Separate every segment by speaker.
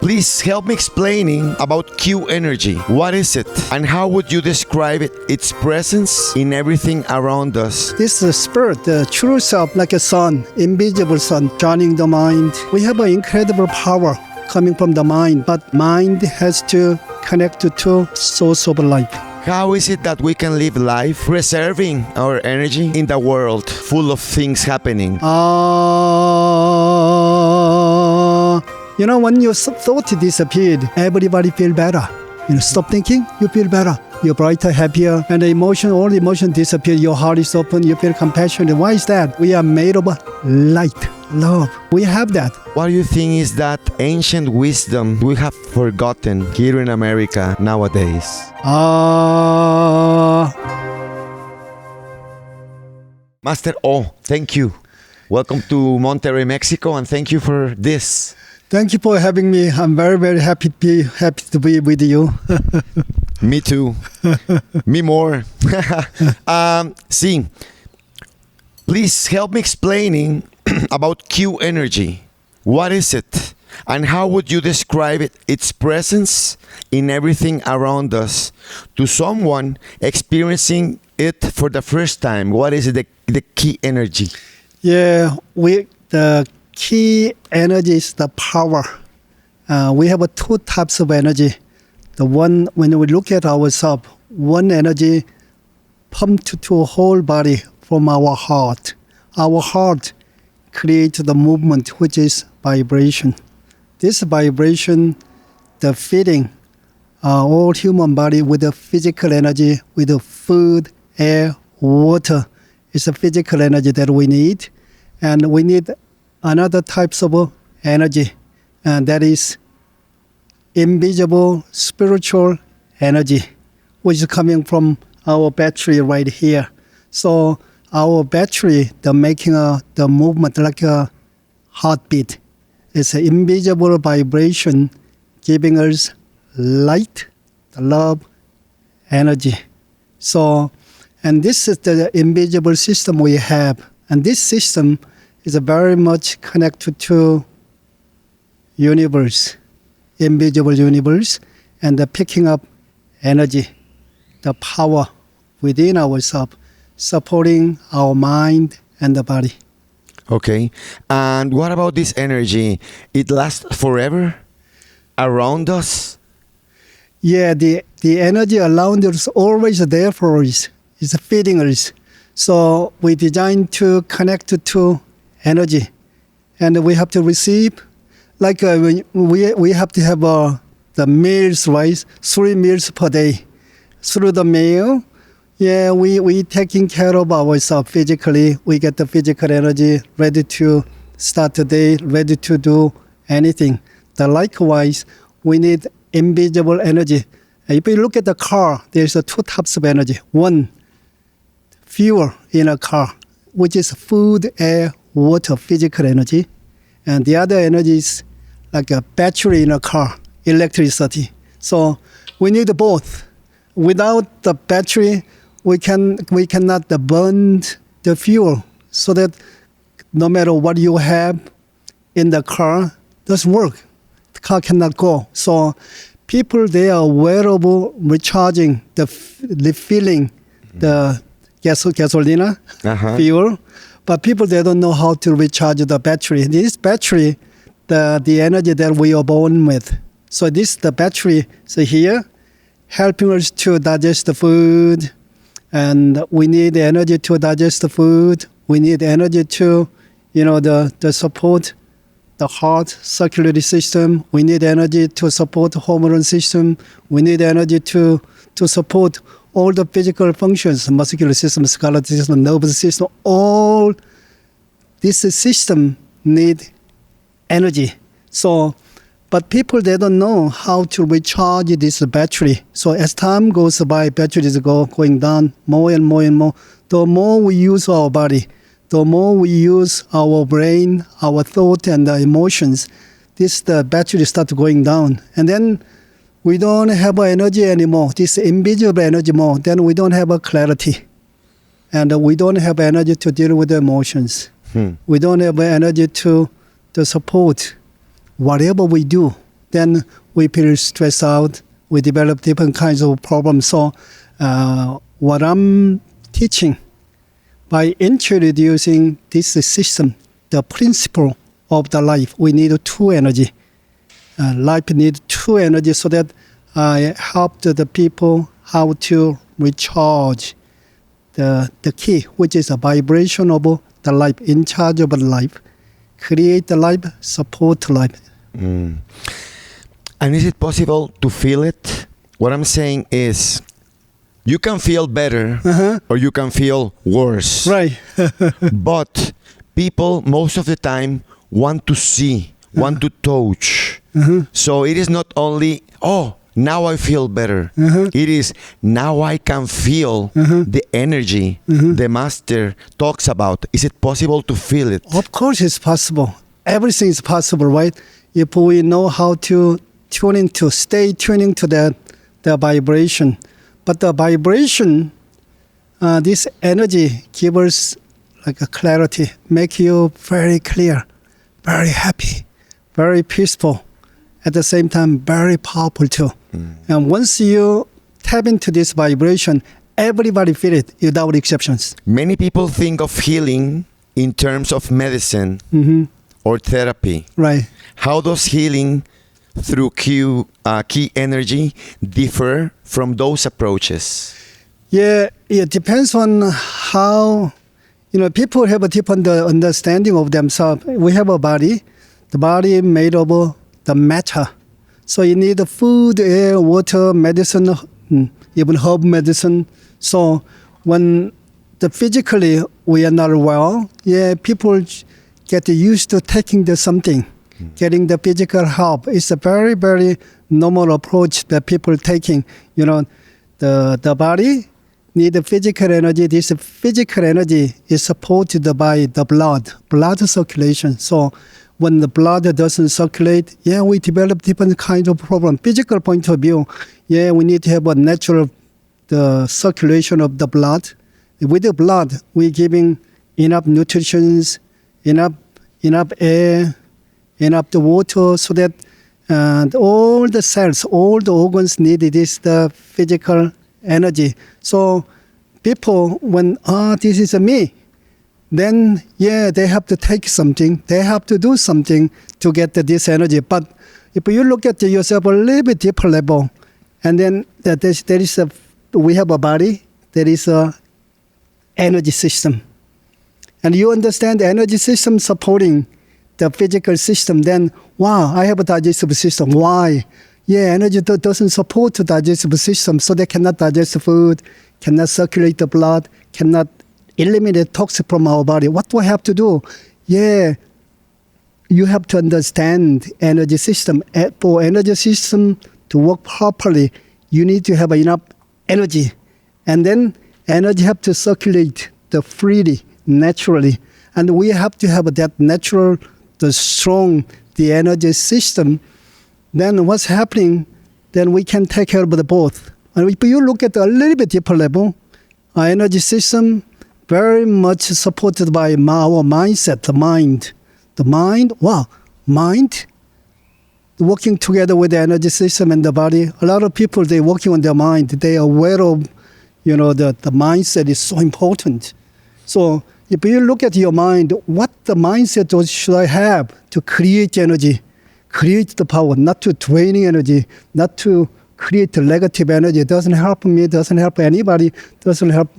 Speaker 1: Please help me explaining about Q energy. What is it? And how would you describe it? Its presence in everything around us.
Speaker 2: This is the spirit, the true self, like a sun, invisible sun, shining the mind. We have an incredible power coming from the mind, but mind has to connect to two source of life.
Speaker 1: How is it that we can live life preserving our energy in the world full of things happening?
Speaker 2: When your thought disappeared, everybody feel better. Stop thinking, you feel better. You're brighter, happier, and all emotion disappear. Your heart is open, you feel compassionate. Why is that? We are made of light, love. We have that.
Speaker 1: What do you think is that ancient wisdom we have forgotten here in America nowadays? Master Oh, thank you. Welcome to Monterrey, Mexico, and thank you for this.
Speaker 2: Thank you for having me. I'm very, very happy to be with you.
Speaker 1: Me too. Me more. Please help me explaining about Q energy. What is it? And how would you describe it? Its presence in everything around us. To someone experiencing it for the first time, what is it, the key energy?
Speaker 2: Yeah, the key energy is the power. We have two types of energy. The one, when we look at ourselves, one energy pumped to a whole body from our heart. Our heart creates the movement, which is vibration. This vibration, the feeding all human body with the physical energy, with the food, air, water, is the physical energy that we need. And we need another types of energy, and that is invisible spiritual energy, which is coming from our battery right here. So our battery, the making the movement like a heartbeat, is an invisible vibration giving us light, love, energy. So, and this is the invisible system we have. And this system is very much connected to universe, invisible universe, and the picking up energy, the power within ourselves, supporting our mind and the body.
Speaker 1: Okay. And what about this energy? It lasts forever around us?
Speaker 2: Yeah, the energy around us is always there for us. It's feeding us. So we designed to connect to energy. And we have to receive, like we have to have the meals, right? 3 meals per day. Through the meal, yeah, we taking care of ourselves physically. We get the physical energy ready to start the day, ready to do anything. Likewise, we need invisible energy. If you look at the car, there's 2 types of energy. One, fuel in a car, which is food, air, water, physical energy. And the other energy is like a battery in a car, electricity. So we need both. Without the battery, we cannot burn the fuel, so that no matter what you have in the car, doesn't work. The car cannot go. So people, they are aware of recharging, the filling the gasolina, fuel. But people, they don't know how to recharge the battery. This battery, the energy that we are born with. So the battery is here, helping us to digest the food. And we need energy to digest the food. We need energy to, the support the heart circulatory system. We need energy to support the hormone system. We need energy to support all the physical functions, muscular system, skeletal system, nervous system. All this system need energy. So, but people, they don't know how to recharge this battery. So as time goes by, batteries going down more and more and more. The more we use our body, the more we use our brain, our thought, and the emotions, the battery starts going down. And then we don't have energy anymore, this invisible energy more. Then we don't have a clarity. And we don't have energy to deal with the emotions. We don't have energy to support whatever we do. then we feel stressed out. We develop different kinds of problems. So what I'm teaching, by introducing this system, the principle of the life, we need two energy. Life needs two energy, so that I help the people how to recharge the key, which is a vibration of the life, in charge of the life, create the life, support life.
Speaker 1: And is it possible to feel it? What I'm saying is, you can feel better or you can feel worse.
Speaker 2: Right.
Speaker 1: But people most of the time want to see, want to touch. So it is not only, oh, now I feel better. It is, now I can feel the energy the master talks about. Is it possible to feel it?
Speaker 2: Of course it's possible. Everything is possible, right? If we know how to stay tuning to the vibration. But the vibration, this energy gives us like a clarity, make you very clear, very happy, very peaceful, at the same time very powerful too. And once you tap into this vibration, everybody feel it without exceptions.
Speaker 1: Many people think of healing in terms of medicine or therapy.
Speaker 2: Right.
Speaker 1: How does healing through key energy differ from those approaches?
Speaker 2: Yeah, it depends on how, people have a different understanding of themselves. We have a body. The body made of the matter. So you need the food, air, water, medicine, even herb medicine. So when physically we are not well, people get used to taking something. Getting the physical help is a very, very normal approach that people taking. The body need the physical energy. This physical energy is supported by the blood circulation. So when the blood doesn't circulate, we develop different kinds of problem. Physical point of view, we need to have a natural the circulation of the blood. With the blood, we're giving enough nutrition, enough air, enough the water, so that all the cells, all the organs need the physical energy. So people, when, this is me, then they have to take something, they have to do something to get this energy. But if you look at yourself a little bit deeper level, and then we have a body, there is a energy system. And you understand the energy system supporting the physical system, then, wow, I have a digestive system. Why? Energy doesn't support the digestive system, so they cannot digest food, cannot circulate the blood, cannot eliminate toxins from our body. What do I have to do? You have to understand energy system. For energy system to work properly, you need to have enough energy. And then energy have to circulate freely, naturally. And we have to have that natural, the energy system. Then what's happening, then we can take care of the both. And if you look at a little bit deeper level, our energy system very much supported by our mindset, the mind. The mind, mind working together with the energy system and the body. A lot of people, they're working on their mind. They are aware of, the mindset is so important. So if you look at your mind, what the mindset should I have to create energy, create the power, not to draining energy, not to create the negative energy. It doesn't help me, doesn't help anybody, doesn't help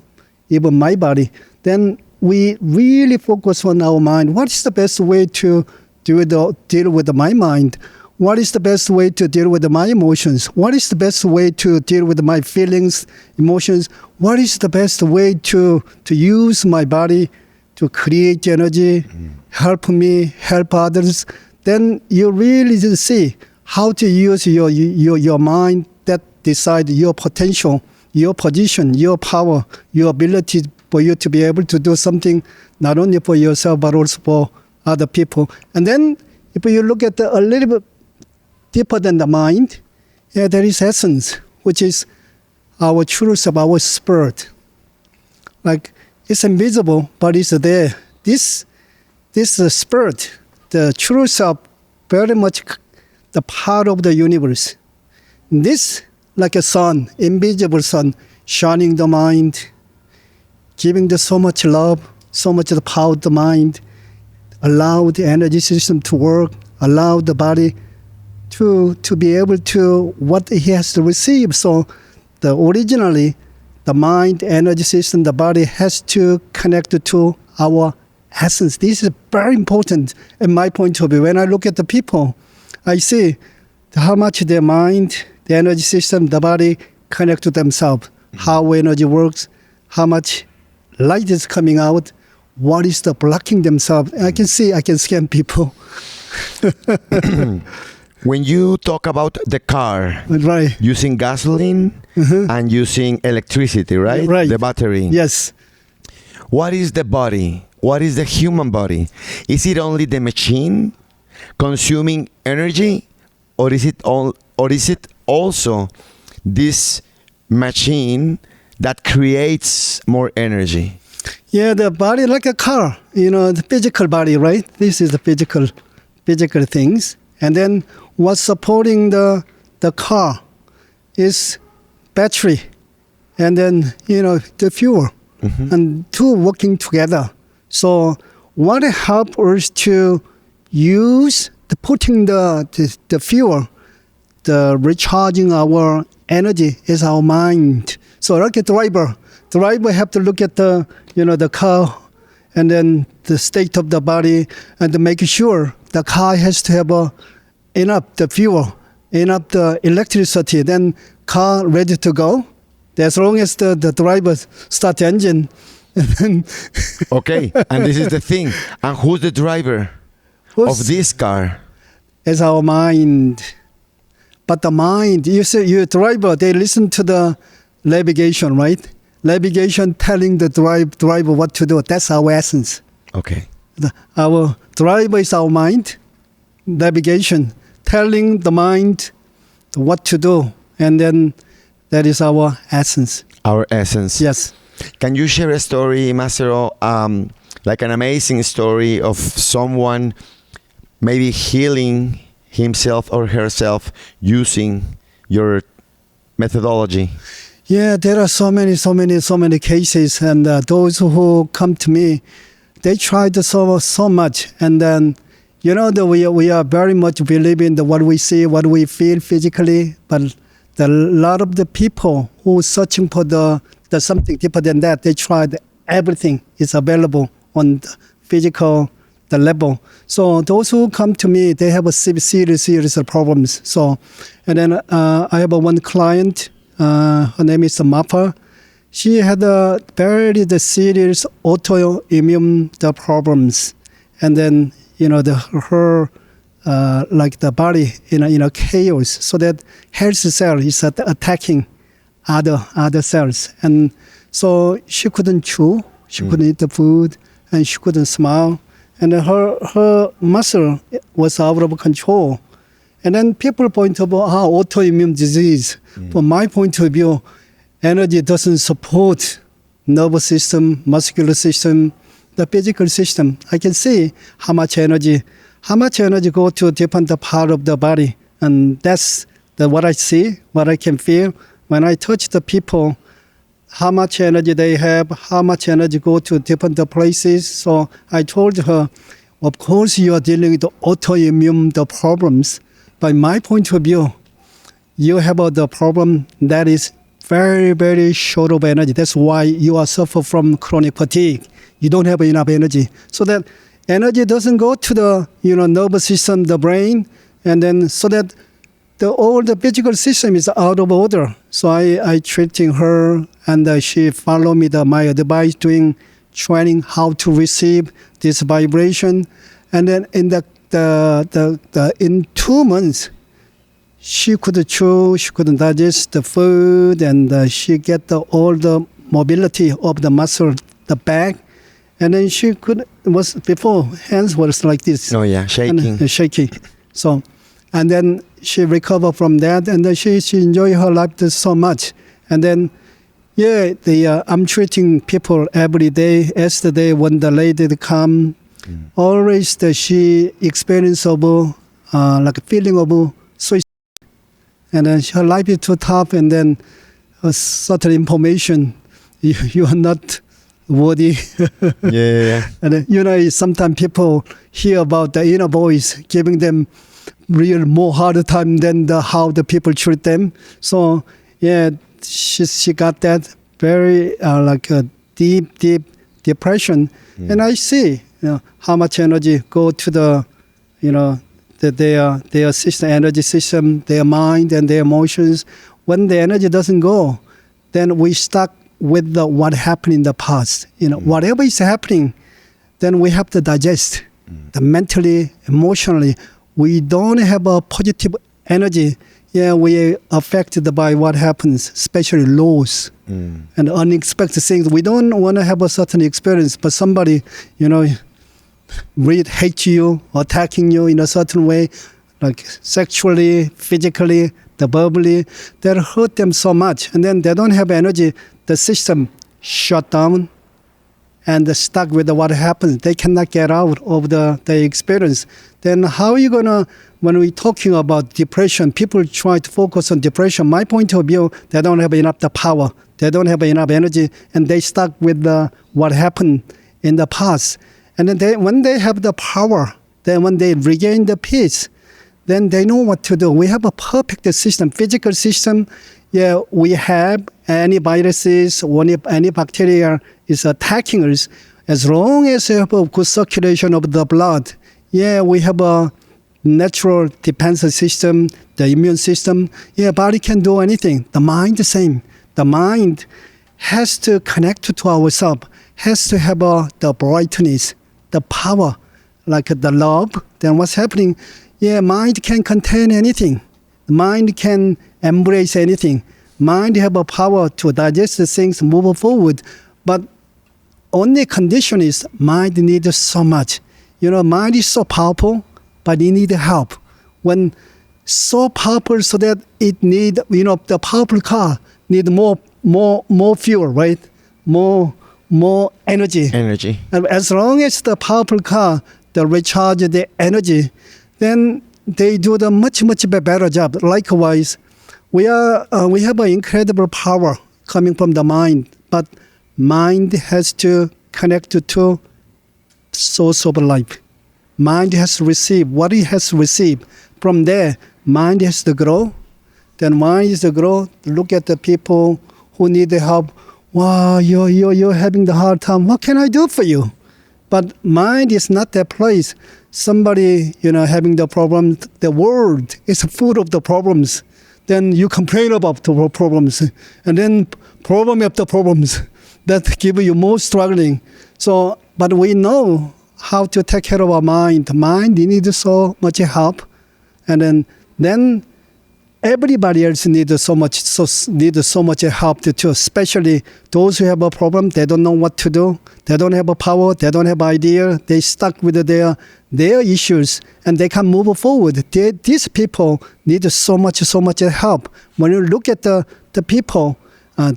Speaker 2: even my body. Then we really focus on our mind. What is the best way to deal with my mind? What is the best way to deal with my emotions? What is the best way to deal with my feelings, emotions? What is the best way to use my body to create energy, help me, help others? Then you really just see how to use your mind that decide your potential, your position, your power, your ability for you to be able to do something not only for yourself but also for other people. And then if you look at a little bit deeper than the mind, there is essence, which is our truth of our spirit. Like, it's invisible, but it's there. This spirit, the truth of very much the part of the universe. This, like a sun, invisible sun, shining the mind, giving the so much love, so much the power of the mind, allow the energy system to work, allow the body to be able to what he has to receive. So originally, the mind, energy system, the body has to connect to our essence. This is very important in my point of view. When I look at the people, I see how much their mind, the energy system, the body connect to themselves, how energy works, how much light is coming out, what is the blocking themselves. I can see, I can scan people.
Speaker 1: When you talk about the car,
Speaker 2: Right.
Speaker 1: using gasoline and using electricity, right?
Speaker 2: Right.
Speaker 1: The battery.
Speaker 2: Yes.
Speaker 1: What is the body? What is the human body? Is it only the machine consuming energy, or is it also this machine that creates more energy?
Speaker 2: Yeah, the body like a car, the physical body, right? This is the physical things. And then what's supporting the car is battery, and then, the fuel, and two working together. So what helps us to use putting the fuel, the recharging our energy is our mind. So like a driver have to look at the car, and then the state of the body, and to make sure the car has to have enough the fuel, enough the electricity, then car ready to go. As long as the driver start the engine.
Speaker 1: Okay, and this is the thing. And who's the driver of this car?
Speaker 2: Is our mind. But the mind, you say your driver, they listen to the navigation, right? Navigation telling the driver what to do. That's our essence.
Speaker 1: Okay.
Speaker 2: Our driver is our mind. Navigation telling the mind what to do, and then that is our essence.
Speaker 1: Our essence.
Speaker 2: Yes.
Speaker 1: Can you share a story, Master Oh, like an amazing story of someone maybe healing himself or herself using your methodology?
Speaker 2: Yeah, there are so many cases, and those who come to me, they tried so much, and then we are very much believing in what we see, what we feel physically, but a lot of the people who are searching for the something deeper than that, they tried everything is available on the physical the level. So those who come to me, they have a serious problems. So, and then I have one client. Her name is Mappa. She had a very serious autoimmune problems, and then her like the body in a chaos. So that health cell is attacking other cells, and so she couldn't chew, she couldn't eat the food, and she couldn't smile, and her muscle was out of control. And then people point about autoimmune disease. From my point of view, energy doesn't support nervous system, muscular system, the physical system. I can see how much energy go to different part of the body, and that's what I see, what I can feel when I touch the people. How much energy they have, how much energy go to different places. So I told her, of course you are dealing with the autoimmune problems. By my point of view, you have the problem that is very short of energy. That's why you are suffer from chronic fatigue. You don't have enough energy. So that energy doesn't go to the nervous system, the brain, and then so that all the physical system is out of order. So I treating her, and she follow me my advice, doing training how to receive this vibration, and then in in 2 months, she could chew, she could digest the food, and she get all the mobility of the muscle, the back, and then she before hands was like this.
Speaker 1: Oh yeah, shaking.
Speaker 2: And, shaky. So, and then she recovered from that, and then she enjoyed her life so much. And then, I'm treating people every day. Yesterday, when the lady come, always she experience of like a feeling of and then your life is too tough, and then certain information you are not worthy.
Speaker 1: Yeah.
Speaker 2: And sometimes people hear about the inner voice giving them real more harder time than how the people treat them. So yeah, she got that very like a deep depression. And I see how much energy go to the their system, energy system, their mind and their emotions. When the energy doesn't go, then we stuck with what happened in the past. Whatever is happening, then we have to digest. The mentally, emotionally, we don't have a positive energy. Yeah, we are affected by what happens, especially loss and unexpected things. We don't want to have a certain experience, but somebody, hate you, attacking you in a certain way, like sexually, physically, verbally, that hurt them so much. And then they don't have energy. The system shut down and they're stuck with what happens. They cannot get out of the experience. Then how are you going to, when we're talking about depression, people try to focus on depression. My point of view, they don't have enough power. They don't have enough energy, and they stuck with what happened in the past. And then when they have the power, then when they regain the peace, then they know what to do. We have a perfect system, physical system. Yeah, we have any viruses or any bacteria is attacking us. As long as we have a good circulation of the blood, yeah, we have a natural defense system, the immune system. Yeah, body can do anything. The mind the same. The mind has to connect to ourselves, has to have the brightness, the power, like the love. Then what's happening? Yeah, mind can contain anything. Mind can embrace anything. Mind have a power to digest the things, move forward. But only condition is mind needs so much. Mind is so powerful, but it needs help. When so powerful so that it need, the powerful car need more fuel, right? More energy. And as long as the powerful car, they recharge the energy, then they do the much better job. Likewise, we have an incredible power coming from the mind, but mind has to connect to source of life. Mind has to receive what it has received. From there, mind has to grow. Then mind is to grow. Look at the people who need the help. Wow, you're having the hard time. What can I do for you? But mind is not that place. Somebody, having the problem, the world is full of the problems. Then you complain about the problems. And then problem after problems that give you more struggling. So, but we know how to take care of our mind. Mind needs so much help. And then everybody else needs so much help too, especially those who have a problem. They don't know what to do. They don't have a power. They don't have idea. They stuck with their issues, and they can't move forward. These people need so much help. When you look at the people,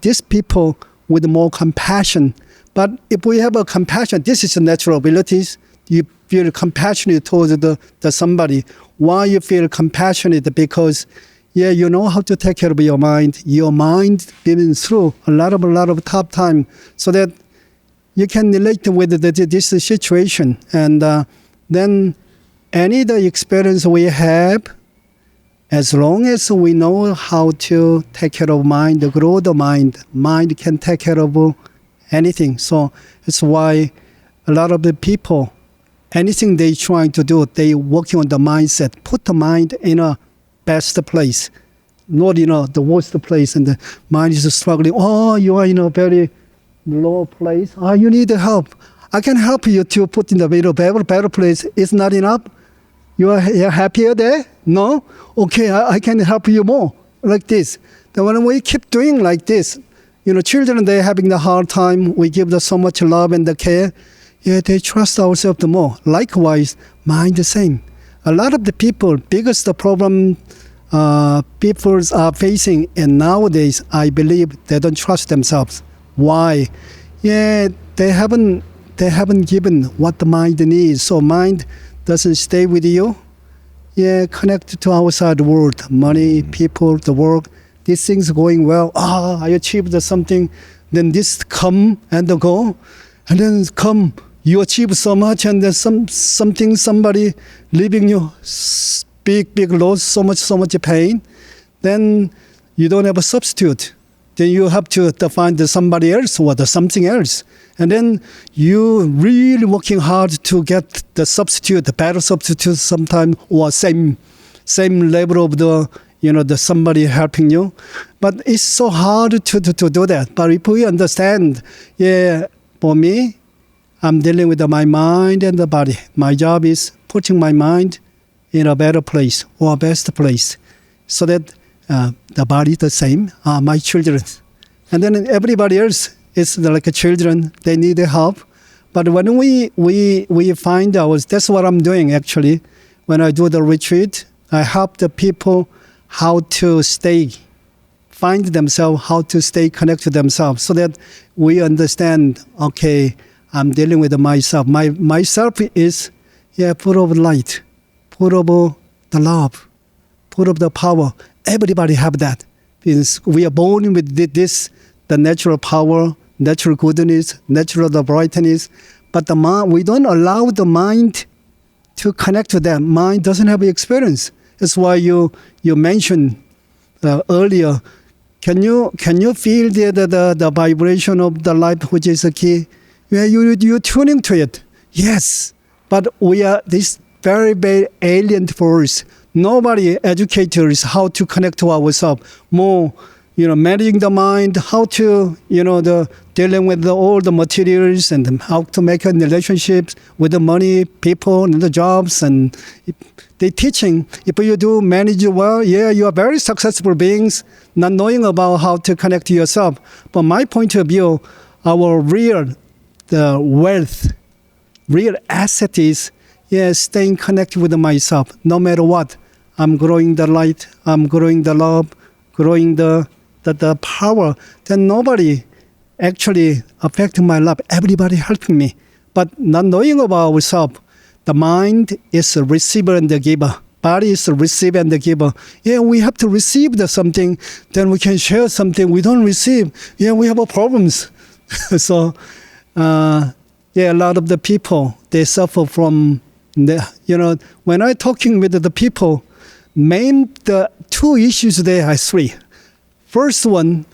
Speaker 2: these people with more compassion. But if we have a compassion, this is a natural abilities. You feel compassionate towards the somebody. Why you feel compassionate? Because you know how to take care of your mind. Your mind been through a lot of tough time, so that you can relate with this situation. And then any the experience we have, as long as we know how to take care of mind, grow the mind can take care of anything. So it's why a lot of the people, anything they trying to do, they working on the mindset, put the mind in a best place, not the worst place, and the mind is struggling. Oh, you are in a very low place. Oh, you need help. I can help you to put in the middle, better place. It's not enough. You're happier there? No? Okay, I can help you more, like this. Then when we keep doing like this, children, they're having the hard time. We give them so much love and the care. Yeah, they trust ourselves the more. Likewise, mind the same. A lot of the people, biggest problem people are facing, and nowadays, I believe they don't trust themselves. Why? Yeah, they haven't given what the mind needs. So mind doesn't stay with you. connected to outside world, money, people, the work. These things going well. I achieved something. Then this come and go, and then come. You achieve so much, and there's somebody leaving you big loss, so much pain. Then you don't have a substitute. Then you have to find somebody else or something else. And then you really working hard to get the substitute, the better substitute sometime, or same level of the somebody helping you. But it's so hard to do that. But if we understand, for me, I'm dealing with my mind and the body. My job is putting my mind in a better place or best place, so that the body the same, my children. And then everybody else is like children, they need help. But when we find ours, that's what I'm doing actually. When I do the retreat, I help the people how to find themselves, how to stay connected to themselves, so that we understand, okay, I'm dealing with myself. Myself is full of light, full of the love, full of the power. Everybody have that. Because we are born with this, the natural power, natural goodness, natural the brightness. But the mind, we don't allow the mind to connect to that. Mind doesn't have experience. That's why you mentioned earlier. Can you feel the vibration of the light, which is the key? You're tuning to it. Yes, but we are this very alien force. Nobody educates us how to connect to ourselves. More, managing the mind, how to, dealing with all the materials and how to make relationships with the money, people, and the jobs. And they teaching, if you do manage well, you are very successful beings, not knowing about how to connect to yourself. But my point of view, our the wealth, real asset is, staying connected with myself, no matter what. I'm growing the light, I'm growing the love, growing the power. Then nobody actually affecting my life. Everybody helping me. But not knowing about ourselves, the mind is a receiver and the giver. Body is a receiver and the giver. We have to receive something, then we can share something. We don't receive, we have problems. So, a lot of the people, they suffer from when I'm talking with the people, the two issues there are three. First one,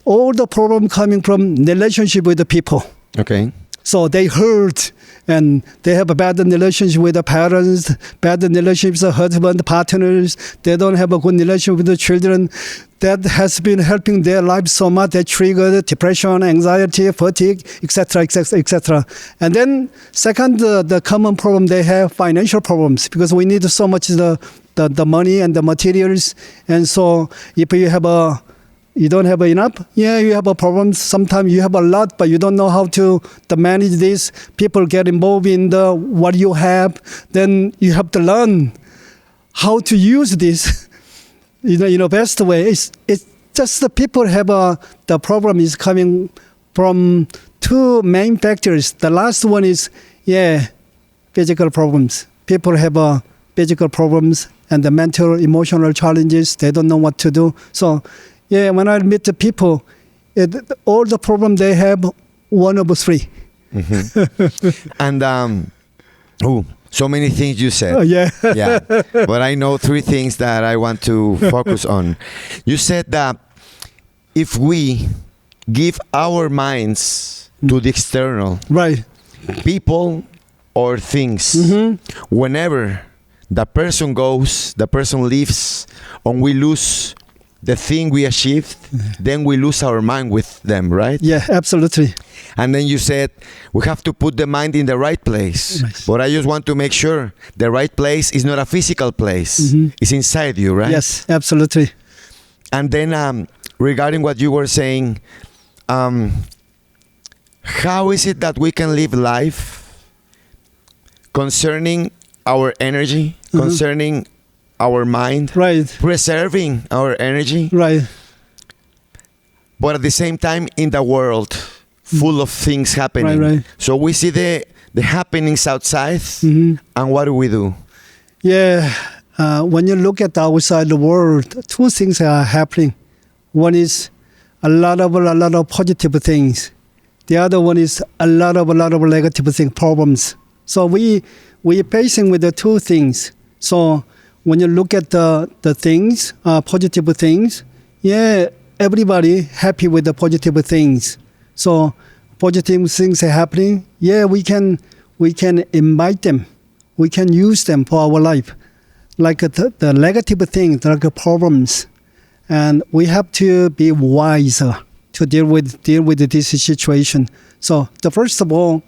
Speaker 2: all the problem coming from relationship with the people.
Speaker 1: Okay.
Speaker 2: So they hurt and they have a bad relationship with the parents, bad relationships with husband, partners. They don't have a good relationship with the children. That has been helping their lives so much. They triggered depression, anxiety, fatigue, etc., etc., etc. And then second, the common problem they have, financial problems, because we need so much the money and the materials. And so if you don't have enough, you have a problem. Sometimes you have a lot, but you don't know how to manage this. People get involved in what you have. Then you have to learn how to use this in a best way. It's just the people have the problem is coming from two main factors. The last one is, physical problems. People have physical problems and the mental, emotional challenges. They don't know what to do. So, when I meet the people, all the problems they have, one of three.
Speaker 1: Mm-hmm. And so many things you said.
Speaker 2: Yeah.
Speaker 1: But I know three things that I want to focus on. You said that if we give our minds to the external,
Speaker 2: right,
Speaker 1: people or things, whenever the person goes, the person leaves, and we lose the thing we achieved, then we lose our mind with them, right?
Speaker 2: Yeah, absolutely.
Speaker 1: And then you said we have to put the mind in the right place.
Speaker 2: Right.
Speaker 1: But I just want to make sure the right place is not a physical place. It's inside you, right?
Speaker 2: Yes, absolutely.
Speaker 1: And then regarding what you were saying, how is it that we can live life concerning our energy, concerning our mind,
Speaker 2: right,
Speaker 1: preserving our energy,
Speaker 2: right,
Speaker 1: but at the same time in the world full of things happening.
Speaker 2: Right.
Speaker 1: So we see the happenings outside, and what do we do?
Speaker 2: Yeah, when you look at outside the world, two things are happening. One is a lot of positive things. The other one is a lot of negative things, problems. So we are facing with the two things. So when you look at the things, positive things, everybody happy with the positive things. So positive things are happening. We can invite them. We can use them for our life. Like the negative things, like problems, and we have to be wiser to deal with this situation. So the first of all,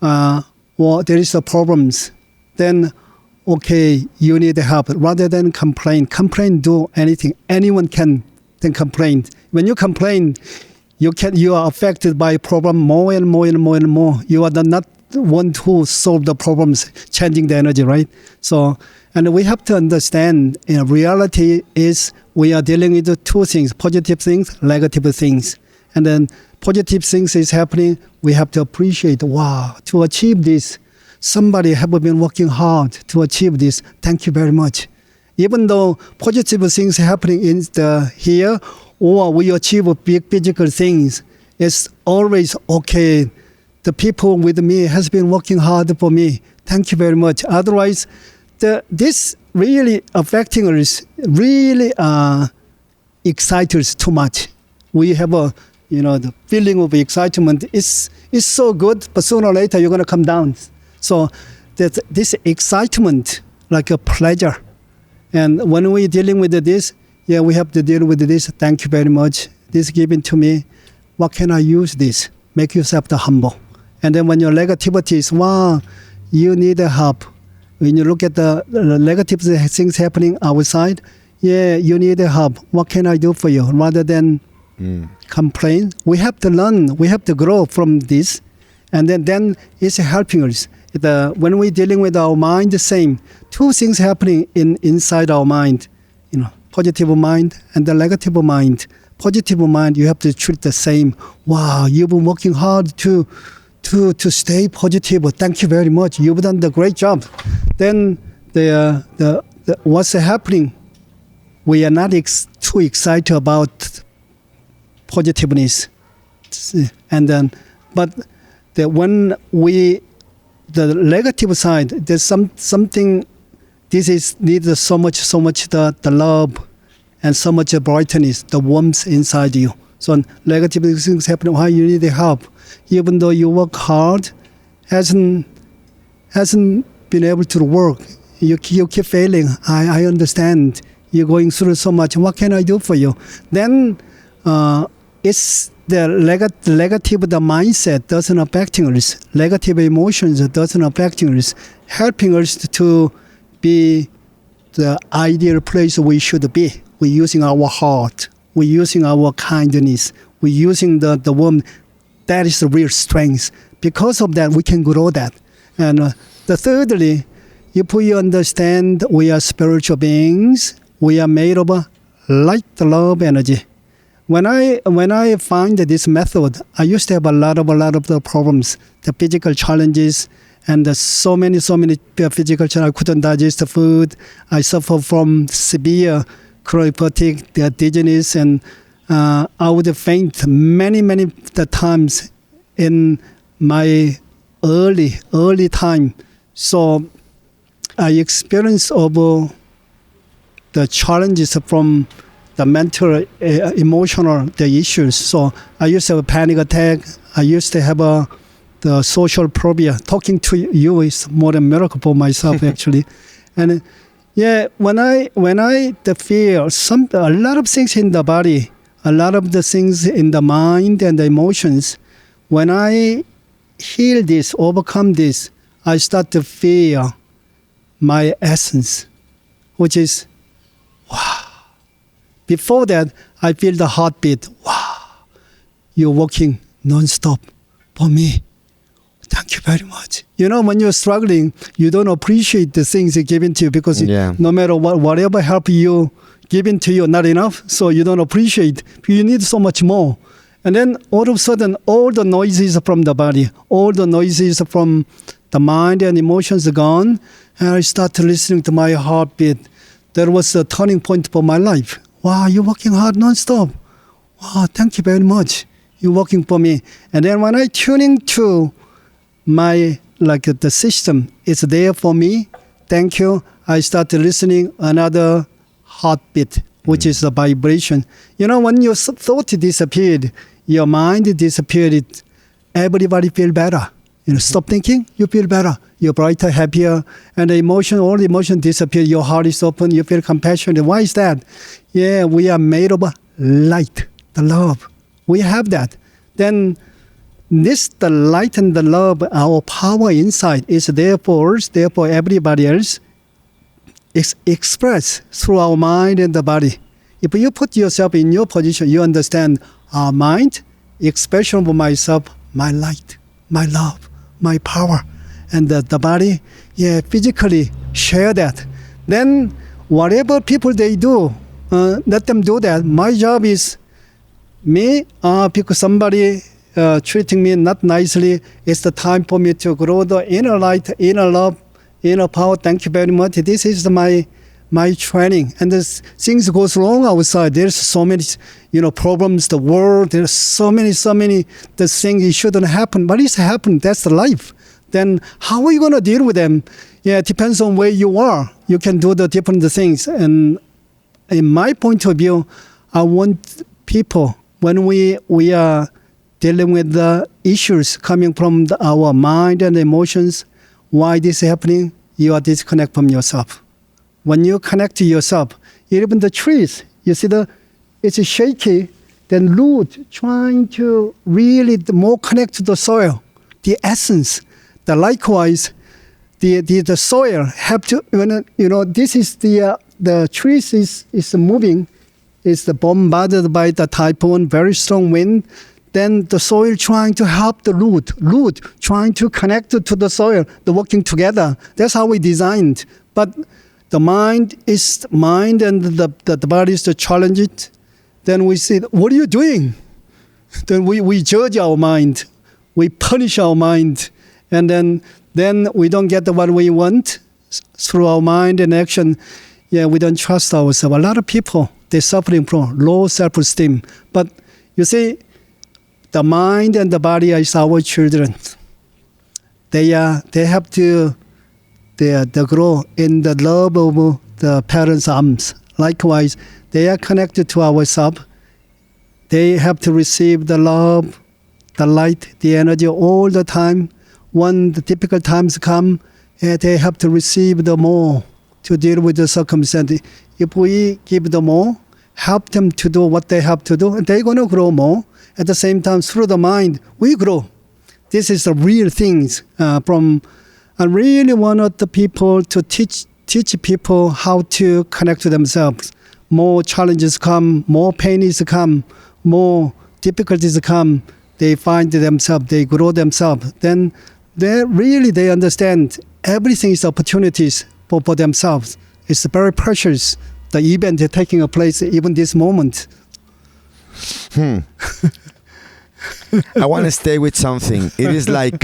Speaker 2: there is the problems. Then, okay, you need help. Rather than complain, do anything. Anyone can complain. When you complain, you are affected by problem more and more. You are not one who solve the problems, changing the energy, right? So, and we have to understand, reality is we are dealing with the two things, positive things, negative things. And then positive things is happening, we have to appreciate, wow, to achieve this, somebody have been working hard to achieve this. Thank you very much. Even though positive things happening in here, or we achieve big physical things, it's always okay. The people with me has been working hard for me. Thank you very much. Otherwise, this really affecting us, really excites us too much. We have the feeling of excitement is so good, but sooner or later you're going to come down. So this excitement, like a pleasure. And when we're dealing with this, we have to deal with this. Thank you very much. This given to me. What can I use this? Make yourself the humble. And then when your negativity is, wow, you need help. When you look at the negative things happening outside, you need help. What can I do for you? Rather than complain, we have to learn, we have to grow from this. And then it's helping us. When we're dealing with our mind, the same. Two things happening inside our mind. Positive mind and the negative mind. Positive mind, you have to treat the same. Wow, you've been working hard to stay positive. Thank you very much. You've done the great job. Then what's happening? We are not too excited about positiveness, and then, but when the negative side, there's something. This needs so much the love, and so much brightness, the warmth inside you. So negative things happen. Why you need help? Even though you work hard, hasn't been able to work. You keep failing. I understand. You're going through so much. What can I do for you? Then it's the negative, the mindset doesn't affect us. Negative emotions doesn't affect us. Helping us to be the ideal place we should be. We're using our heart. We're using our kindness. We're using the warmth. That is the real strength. Because of that, we can grow that. And thirdly, if we understand we are spiritual beings, we are made of light, love, energy. When I find this method, I used to have a lot of the problems, the physical challenges, and so many physical challenges. I couldn't digest the food. I suffer from severe chronic fatigue, dizziness, and I would faint many times in my early time. So I experienced over the challenges from the mental, emotional, the issues. So I used to have a panic attack. I used to have the social phobia. Talking to you is more than a miracle for myself, actually. And when I feel a lot of things in the body, a lot of the things in the mind and the emotions, when I heal this, overcome this, I start to feel my essence, which is, wow. Before that, I feel the heartbeat. Wow, you're working non-stop for me. Thank you very much. When you're struggling, you don't appreciate the things given to you because no matter whatever help you given to you, not enough. So you don't appreciate. You need so much more. And then all of a sudden, all the noises from the body, all the noises from the mind and emotions are gone. And I start listening to my heartbeat. that was a turning point for my life. Wow, you're working hard nonstop. Wow, thank you very much. You're working for me. And then when I tune into my, like the system, it's there for me. Thank you. I started listening another heartbeat, which is the vibration. You know, when your thought disappeared, your mind disappeared, everybody feel better. You know, stop thinking, you feel better. You're brighter, happier, and the emotion, all the emotion disappear. Your heart is open. You feel compassionate. Why is that? Yeah, we are made of light, the love. We have that. Then the light and the love, our power inside is there for us, there for everybody else. It's expressed through our mind and the body. If you put yourself in your position, you understand our mind, expression of myself, my light, my love, my power, and the body, physically share that. Then whatever people they do, let them do that. My job is me, because somebody treating me not nicely, it's the time for me to grow the inner light, inner love, inner power. Thank you very much. This is my training. And as things goes wrong outside, there's so many, problems, the world, there's so many, the things it shouldn't happen, but it's happened. That's the life. Then how are you going to deal with them? Yeah, it depends on where you are. You can do the different things. And in my point of view, I want people, when we are dealing with the issues coming from our mind and emotions, why this is happening, you are disconnect from yourself. When you connect to yourself, even the trees, you see it's shaky, then root trying to really more connect to the soil, the essence. Likewise, the soil have to, this is the trees is moving, is bombarded by the typhoon, very strong wind. Then the soil trying to help the root trying to connect to the soil, the working together. That's how we designed. But the mind and the body is to challenge it. Then we say, what are you doing? Then we judge our mind. We punish our mind. And then we don't get what we want through our mind and action. Yeah, we don't trust ourselves. A lot of people, they're suffering from low self-esteem. But you see, the mind and the body is our children. They have to they grow in the love of the parents' arms. Likewise, they are connected to ourselves. They have to receive the love, the light, the energy all the time. When the difficult times come, they have to receive the more to deal with the circumstance. If we give them more, help them to do what they have to do, they're going to grow more. At the same time, through the mind, we grow. This is the real things. I really wanted the people to teach people how to connect to themselves. More challenges come, more pain is come, more difficulties come. They find themselves, they grow themselves. Then they understand everything is opportunities for themselves. It's very precious, the event taking place even this moment.
Speaker 1: I want to stay with something. It is like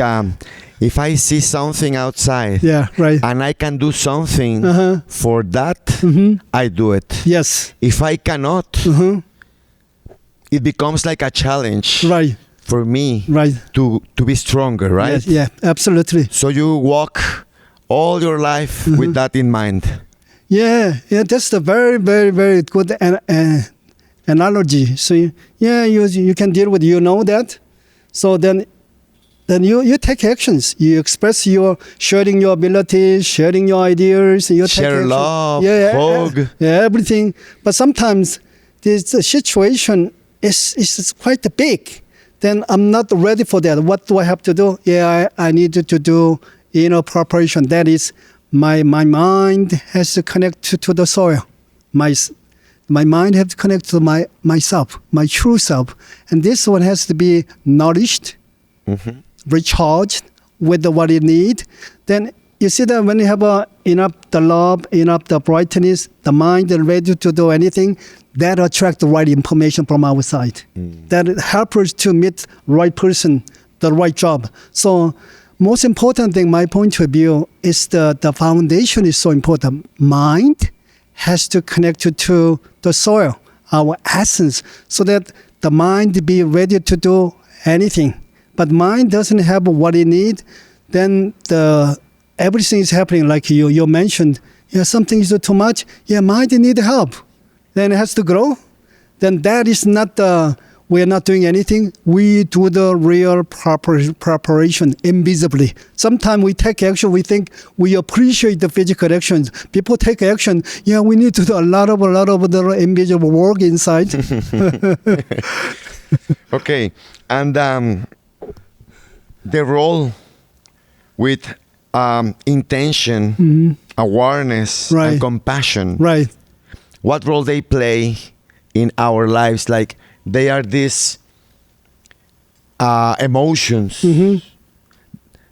Speaker 1: if I see something outside, and I can do something for that, I do it.
Speaker 2: Yes.
Speaker 1: If I cannot, it becomes like a challenge.
Speaker 2: Right.
Speaker 1: For me, to be stronger, right?
Speaker 2: Yes, yeah, absolutely.
Speaker 1: So you walk all your life with that in mind.
Speaker 2: Yeah, that's a very, very, very good analogy. So you can deal with that. So then you take actions. You express sharing your abilities, sharing your ideas. You
Speaker 1: share
Speaker 2: take
Speaker 1: love, hug,
Speaker 2: everything. But sometimes this situation is quite big. Then I'm not ready for that. What do I have to do? I need to do preparation. That is, my mind has to connect to the soil. My mind has to connect to myself, my true self. And this one has to be nourished, recharged with what it needs. Then you see that when you have enough the love, enough the brightness, the mind is ready to do anything, that attracts the right information from outside. That helps us to meet right person, the right job. So most important thing, my point of view, is the foundation is so important. Mind has to connect to the soil, our essence, so that the mind be ready to do anything. But mind doesn't have what it needs, then everything is happening like you mentioned. Yeah, something is too much. Yeah, mind need help. Then it has to grow. Then that is not we are not doing anything. We do the real preparation invisibly. Sometimes we take action. We think we appreciate the physical actions. People take action. Yeah, we need to do a lot of the invisible work inside.
Speaker 1: Okay, and the role with intention, awareness,
Speaker 2: Right.
Speaker 1: and compassion.
Speaker 2: Right.
Speaker 1: What role they play in our lives? Like they are these emotions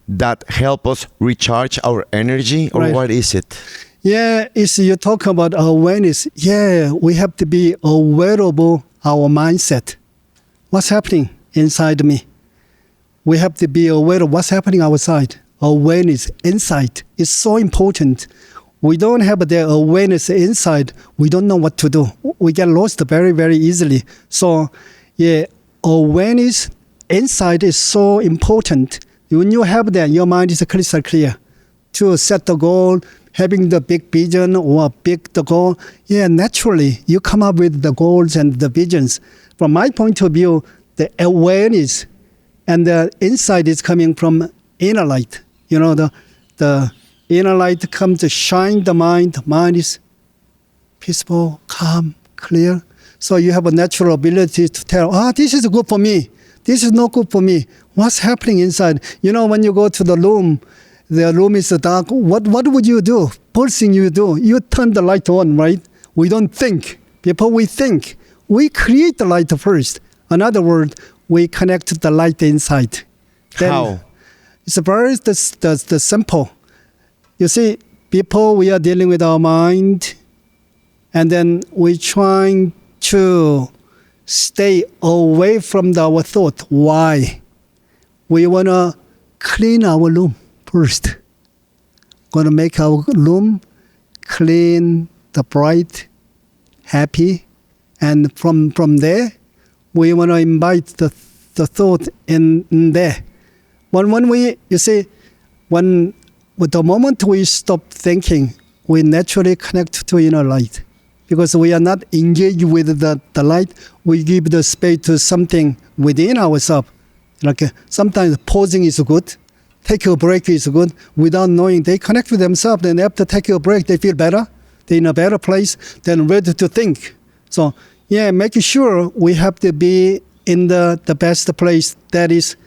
Speaker 1: that help us recharge our energy, or
Speaker 2: Right.
Speaker 1: what is it?
Speaker 2: Yeah, it's you talk about awareness. Yeah, we have to be aware of our mindset. What's happening inside me? We have to be aware of what's happening outside. Awareness, insight is so important. We don't have the awareness inside, we don't know what to do. We get lost very, very easily. So, yeah, awareness inside is so important. When you have that, your mind is crystal clear. To set the goal, having the big vision or the goal, yeah, naturally you come up with the goals and the visions. From my point of view, the awareness and the insight is coming from inner light. You know, the inner light comes to shine the mind. Mind is peaceful, calm, clear. So you have a natural ability to tell, this is good for me. This is not good for me. What's happening inside? You know, when you go to the room is dark. What would you do? First thing you do, you turn the light on, right? We don't think. Before we think, we create the light first. In other words, we connect the light inside.
Speaker 1: How?
Speaker 2: It's very the simple. You see, before we are dealing with our mind, and then we're trying to stay away from our thought. Why? We want to clean our room first. Going to make our room clean, the bright, happy, and from there, we want to invite the thought in there. When we, you see, with the moment we stop thinking, we naturally connect to inner light. Because we are not engaged with the light, we give the space to something within ourselves. Like sometimes pausing is good, take a break is good. Without knowing, they connect with themselves. And after taking a break, they feel better. They're in a better place. They're ready to think. So yeah, making sure we have to be in the best place. That is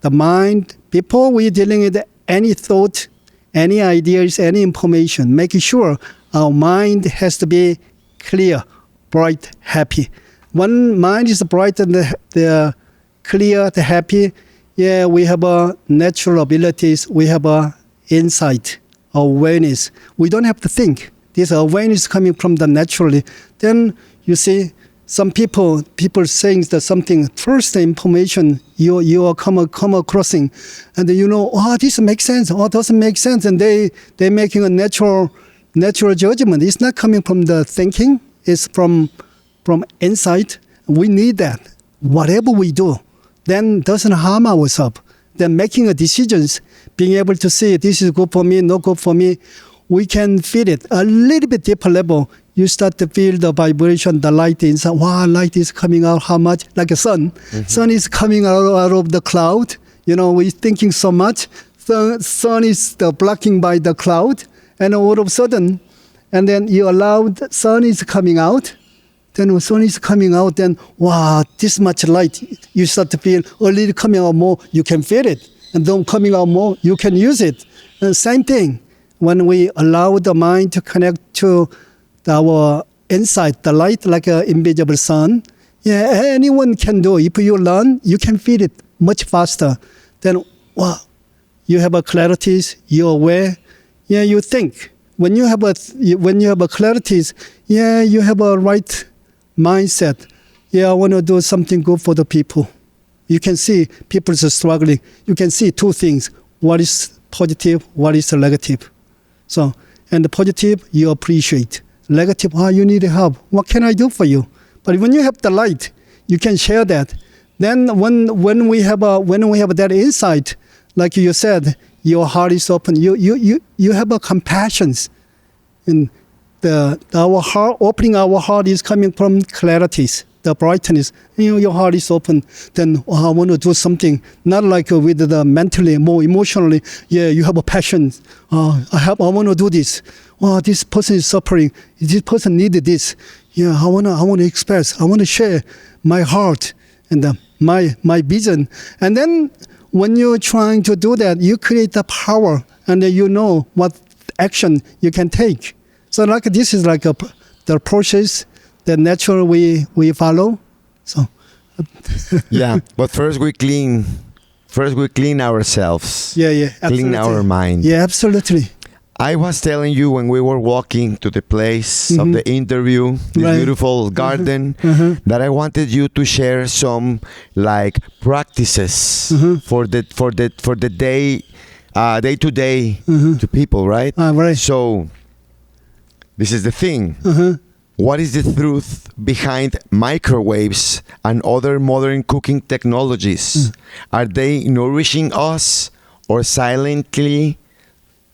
Speaker 2: the mind. Before we're dealing with any thought, any ideas, any information, making sure our mind has to be clear, bright, happy. When mind is bright and the clear, the happy, yeah, we have natural abilities. We have insight, awareness. We don't have to think. This awareness coming from the naturally. Then you see some people saying that something, first the information you are come acrossing, and then you know, this makes sense, doesn't make sense, and they're making a natural judgment. It's not coming from the thinking, it's from insight. We need that. Whatever we do, then doesn't harm ourselves. Then making a decisions, being able to say this is good for me, not good for me, we can feel it a little bit deeper level. You start to feel the vibration, the light inside. Wow, light is coming out. How much? Like a sun. Mm-hmm. Sun is coming out of the cloud. You know, we're thinking so much. Sun is blocking by the cloud, and all of a sudden, and then you allow the sun is coming out. Then when sun is coming out, then wow, this much light. You start to feel a little coming out more. You can feel it, and then coming out more. You can use it. And same thing. When we allow the mind to connect to our insight, the light like an invisible sun, yeah, anyone can do. If you learn, you can feel it much faster. Then, wow, you have a clarity, you're aware, yeah, you think. When you have a clarity, yeah, you have a right mindset. Yeah, I want to do something good for the people. You can see people are struggling. You can see two things. What is positive, what is negative. So, and the positive, you appreciate. negative. You need help. What can I do for you? But when you have the light, you can share that. Then when we have that insight, like you said, your heart is open. You have a compassion, and our heart, opening our heart is coming from clarities, the brightness. Your heart is open. Then I want to do something, not like with the mentally, more emotionally. Yeah, you have a passion. I want to do this. This person is suffering. This person needed this. Yeah, I want to express. I want to share my heart and my vision. And then when you're trying to do that, you create the power, and you know what action you can take. So like this is like the process that naturally we follow. So
Speaker 1: yeah, but first we clean ourselves.
Speaker 2: Yeah, absolutely.
Speaker 1: Clean our mind.
Speaker 2: Yeah, absolutely.
Speaker 1: I was telling you when we were walking to the place of the interview, this
Speaker 2: Right.
Speaker 1: beautiful garden, that I wanted you to share some like practices for the day to day to people, right?
Speaker 2: Right.
Speaker 1: So this is the thing. What is the truth behind microwaves and other modern cooking technologies? Are they nourishing us or silently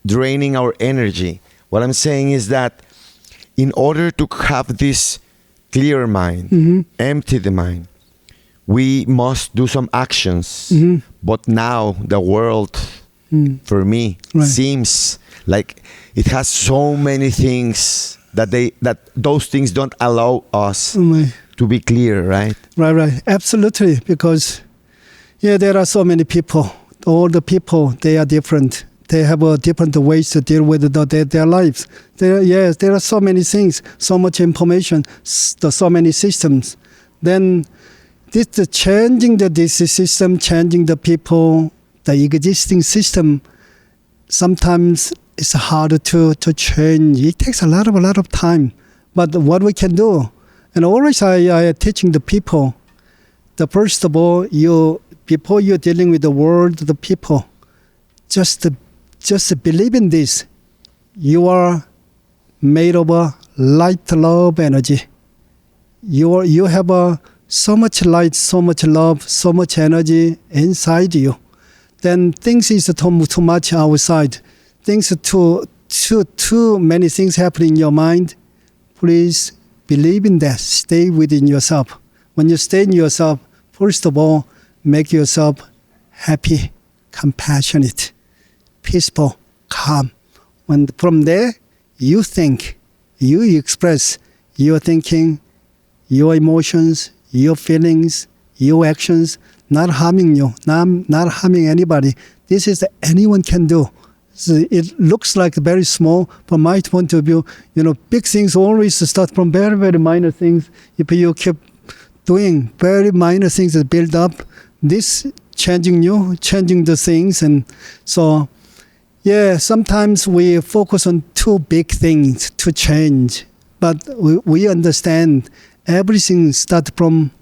Speaker 1: draining our energy? What I'm saying is that in order to have this clear mind, empty the mind, we must do some actions. But now the world, for me,
Speaker 2: Right.
Speaker 1: seems like it has so many things that those things don't allow us
Speaker 2: Right.
Speaker 1: to be clear, right?
Speaker 2: Right. Absolutely. Because, there are so many people. All the people, they are different. They have different ways to deal with their lives. There are so many things, so much information, so many systems. Then changing this system, changing the people, the existing system, sometimes it's hard to change. It takes a lot of time. But what we can do, and always I teaching the people, first of all, before you're dealing with the world, the people, just believe in this. You are made of a light, love, energy. You have so much light, so much love, so much energy inside you. Then things is too much outside. Things too many things happen in your mind. Please believe in that. Stay within yourself. When you stay in yourself, first of all, make yourself happy, compassionate, peaceful, calm. From there, you think, you express your thinking, your emotions, your feelings, your actions, not harming you, not harming anybody. This is anyone can do. So it looks like very small. From my point of view, big things always start from very, very minor things. If you keep doing very minor things that build up, this changing the things. And so, sometimes we focus on too big things to change. But we understand everything starts from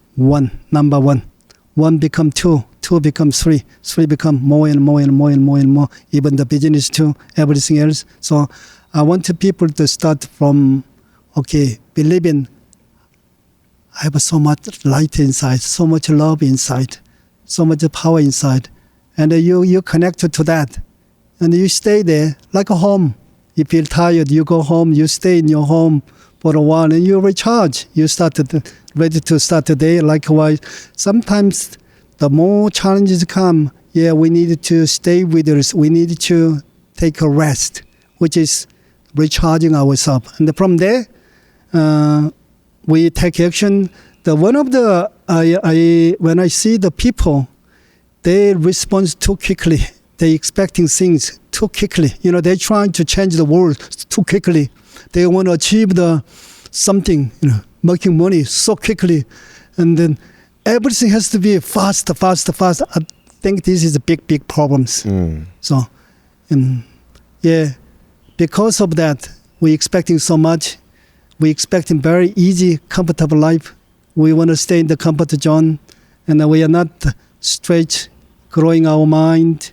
Speaker 2: number one. One become two. Two becomes three. Three become more and more and more and more and more. Even the business too, everything else. So I want people to start from, believing I have so much light inside, so much love inside, so much power inside. And you connect to that. And you stay there like a home. You feel tired, you go home, you stay in your home for a while and you recharge. You ready to start the day. Likewise, sometimes the more challenges come, we need to stay with us. We need to take a rest, which is recharging ourselves. And from there, we take action. When I see the people, they respond too quickly. They expecting things too quickly. They're trying to change the world too quickly. They want to achieve something, making money so quickly. And then everything has to be fast. I think this is a big problems. So, because of that, we're expecting so much. We're expecting very easy, comfortable life. We want to stay in the comfort zone, and we are not straight growing our mind,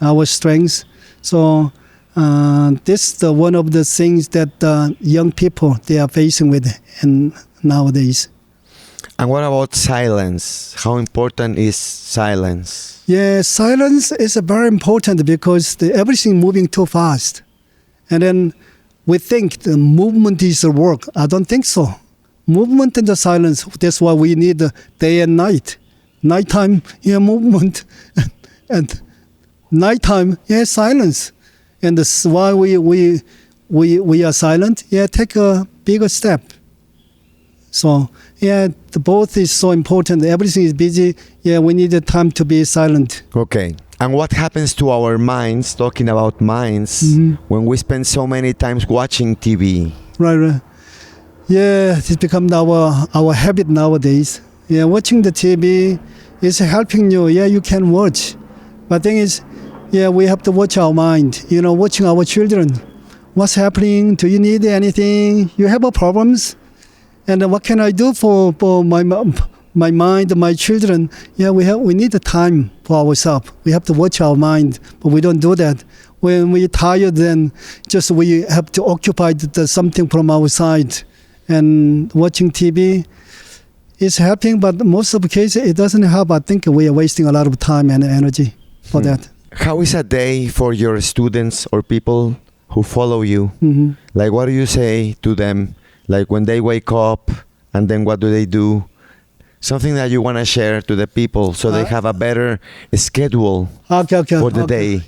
Speaker 2: our strengths. So This is one of the things that young people they are facing with and nowadays.
Speaker 1: And what about silence? How important is silence?
Speaker 2: Yeah, silence is very important because everything moving too fast. And then we think the movement is the work. I don't think so. Movement and the silence, that's why we need day and night. Nighttime, movement. And nighttime, silence. And that's why we are silent. Take a bigger step. So, the both is so important. Everything is busy. We need the time to be silent.
Speaker 1: Okay. And what happens to our minds, talking about minds, when we spend so many times watching TV?
Speaker 2: Right. Yeah, it's become our habit nowadays. Watching the TV is helping you. You can watch. But thing is, we have to watch our mind. Watching our children. What's happening? Do you need anything? You have problems? And what can I do for my mind, my children? We need the time for ourselves. We have to watch our mind, but we don't do that. When we're tired, then just we have to occupy something from our side. And watching TV is helping, but most of the cases it doesn't help. I think we are wasting a lot of time and energy for that.
Speaker 1: How is a day for your students or people who follow you? Like, what do you say to them? Like when they wake up, and then what do they do? Something that you want to share to the people so they have a better schedule for the day.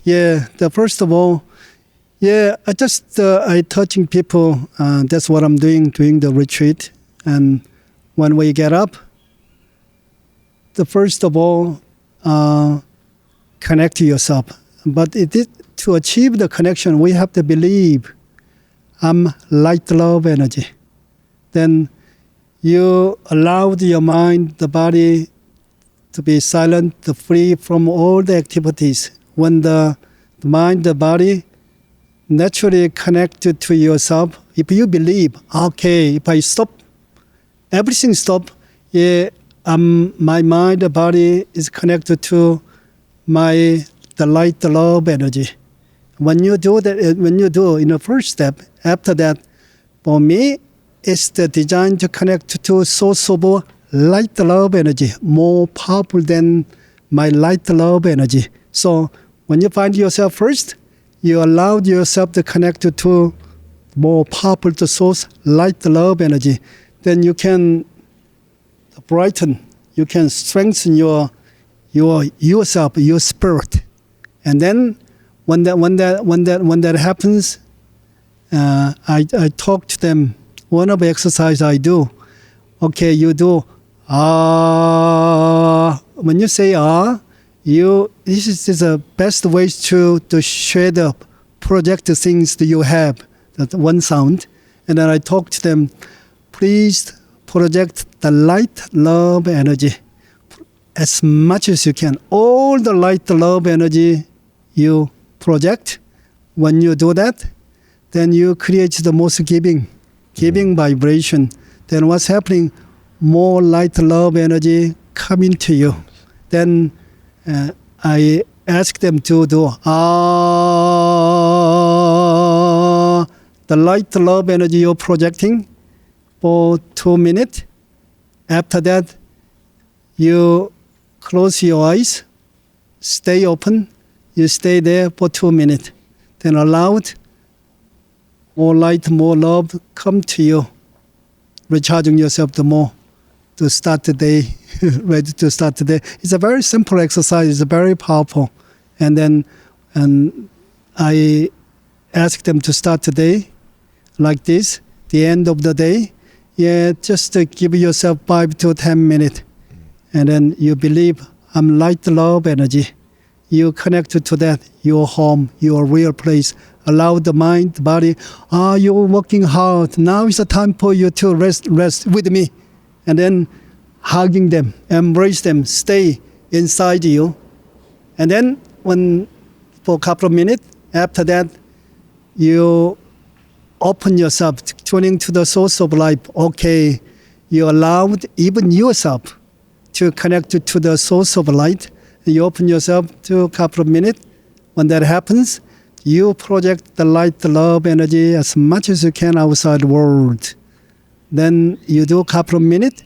Speaker 2: First of all, I touching people. That's what I'm doing the retreat. And when we get up, first of all, connect to yourself. But to achieve the connection, we have to believe I'm light, love, energy. Then you allowed your mind, the body to be silent, free from all the activities. When the mind, the body naturally connected to yourself, if you believe, okay, if I stop, everything stop, my mind, the body is connected to the light, the love energy. When you do that, in the first step, after that, for me, it's the design to connect to source of light love energy, more powerful than my light love energy. So when you find yourself first, you allow yourself to connect to more powerful to source light love energy. Then you can brighten, you can strengthen yourself, your spirit. And then when that happens, I talk to them. One of the exercise I do, okay, you do when you say this is the best way to share the project the things that you have, that one sound. And then I talk to them, please project the light, love, energy as much as you can. All the light, love, energy you project, when you do that, then you create the most giving vibration. Then what's happening? More light, love, energy coming to you. Then I ask them to do the light, love, energy you're projecting for 2 minutes. After that, you close your eyes, stay open, you stay there for 2 minutes. Then allow more light, more love come to you, recharging yourself the more to start the day, ready to start the day. It's a very simple exercise. It's very powerful. And I ask them to start the day like this, the end of the day. Just to give yourself 5 to 10 minutes. And then you believe I'm light, love, energy. You connect to that, your home, your real place. Allow the mind, the body. You're working hard. Now is the time for you to rest with me. And then hugging them, embrace them, stay inside you. And then for a couple of minutes, after that, you open yourself, tuning to the source of life. Okay, you allowed even yourself to connect to the source of light. You open yourself to a couple of minutes. When that happens, you project the light, the love, energy as much as you can outside the world. Then you do a couple of minutes.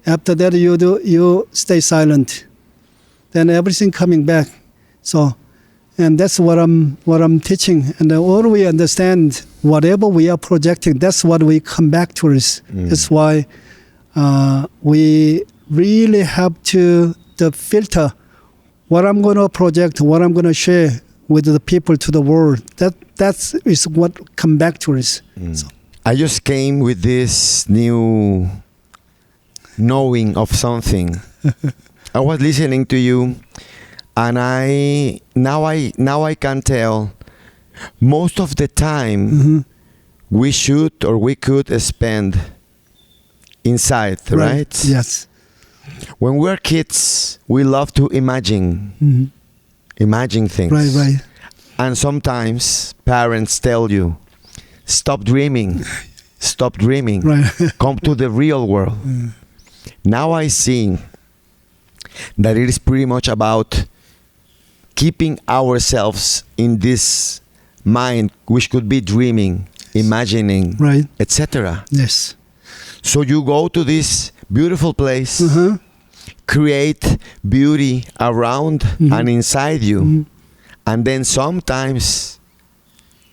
Speaker 2: After that, you stay silent. Then everything coming back. So, and that's what I'm teaching. And all we understand, whatever we are projecting, that's what we come back to us. That's why we really have to filter what I'm going to project, what I'm going to share with the people to the world. That is what come back to us. So.
Speaker 1: I just came with this new knowing of something. I was listening to you, and now I can tell most of the time we should or we could spend inside, right?
Speaker 2: Yes.
Speaker 1: When we're kids, we love to imagine things.
Speaker 2: Right.
Speaker 1: And sometimes parents tell you, stop dreaming,
Speaker 2: Right.
Speaker 1: come to the real world. Now I see that it is pretty much about keeping ourselves in this mind, which could be dreaming, imagining,
Speaker 2: Right.
Speaker 1: etc.
Speaker 2: Yes.
Speaker 1: So you go to this beautiful place, create beauty around and inside you, and then sometimes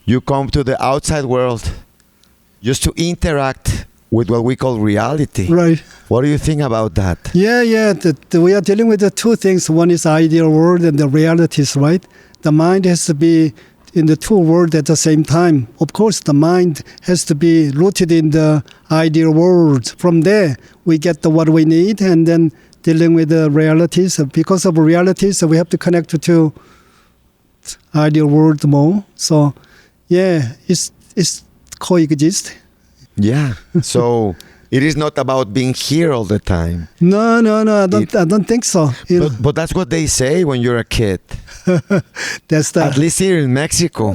Speaker 1: you come to the outside world just to interact with what we call reality.
Speaker 2: Right.
Speaker 1: What do you think about that?
Speaker 2: Yeah. We are dealing with the two things. One is ideal world and the realities, right? The mind has to be in the two worlds at the same time. Of course, the mind has to be rooted in the ideal world. From there, we get what we need, and then dealing with the realities. Because of realities, we have to connect to ideal world more. So, yeah, it's coexist.
Speaker 1: Yeah. So it is not about being here all the time.
Speaker 2: No. I don't think so.
Speaker 1: But that's what they say when you're a kid.
Speaker 2: That's
Speaker 1: At least here in Mexico.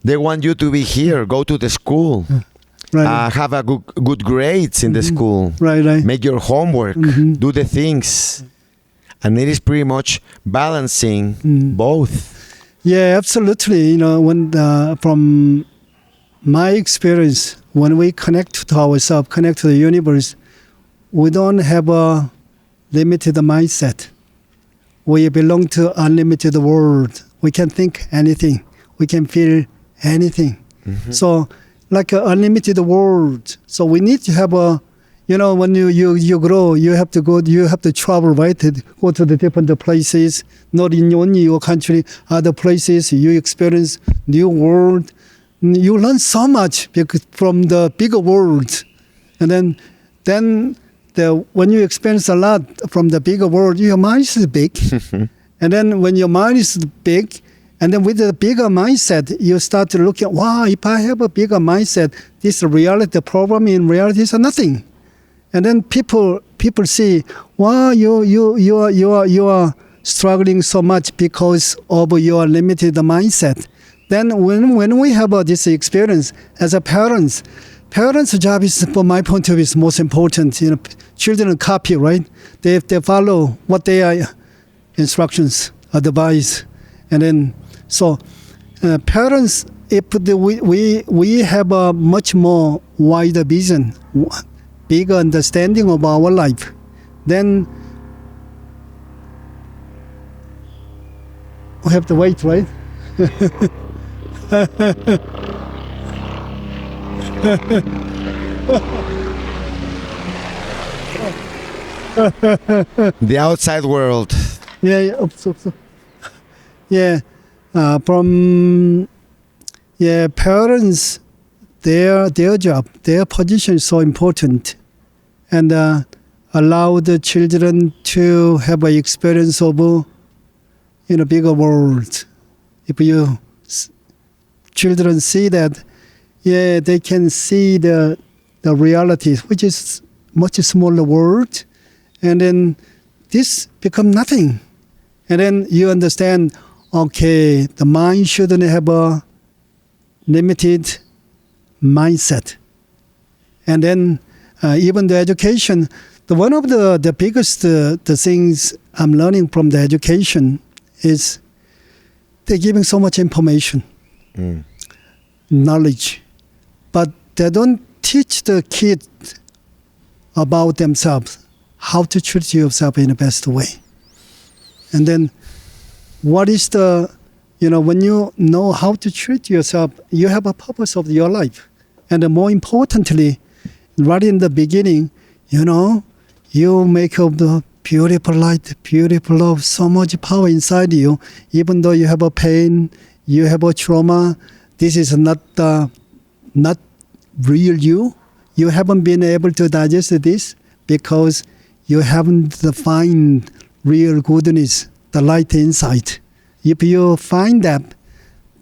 Speaker 1: They want you to be here, go to the school,
Speaker 2: right.
Speaker 1: have a good grades in the school,
Speaker 2: Right.
Speaker 1: make your homework, do the things. And it is pretty much balancing both.
Speaker 2: Yeah, absolutely. When from my experience, when we connect to ourselves, connect to the universe, we don't have a limited mindset. We belong to unlimited world. We can think anything. We can feel anything. So, like an unlimited world. So we need to have when you grow, you have to travel, right? Go to the different places, not in only your country, other places. You experience new world. You learn so much from the bigger world. And then when you experience a lot from the bigger world, your mind is big. And then when your mind is big, and then with the bigger mindset, you start to look at, wow, if I have a bigger mindset, this reality, the problem in reality is nothing. And then people see, wow, you are struggling so much because of your limited mindset. Then when we have this experience as a parents' job is, from my point of view, is most important. Children copy, right? They follow what they are instructions, advice, and then so parents, if we have a much more wider vision, bigger understanding of our life, then we have to wait, right?
Speaker 1: The outside world.
Speaker 2: Parents, their job, their position is so important, and allow the children to have an experience of in a bigger world. If you children see that, they can see the reality, which is much smaller world, and then this become nothing. And then you understand, okay, the mind shouldn't have a limited mindset. And then even the education, one of the biggest the things I'm learning from the education is they're giving so much information, knowledge, but they don't teach the kids about themselves, how to treat yourself in the best way. And then what is the, when you know how to treat yourself, you have a purpose of your life. And more importantly, right in the beginning, you make up the beautiful light, beautiful love, so much power inside you. Even though you have a pain, you have a trauma, this is not real you. You haven't been able to digest this because you haven't defined real goodness, the light inside. If you find that,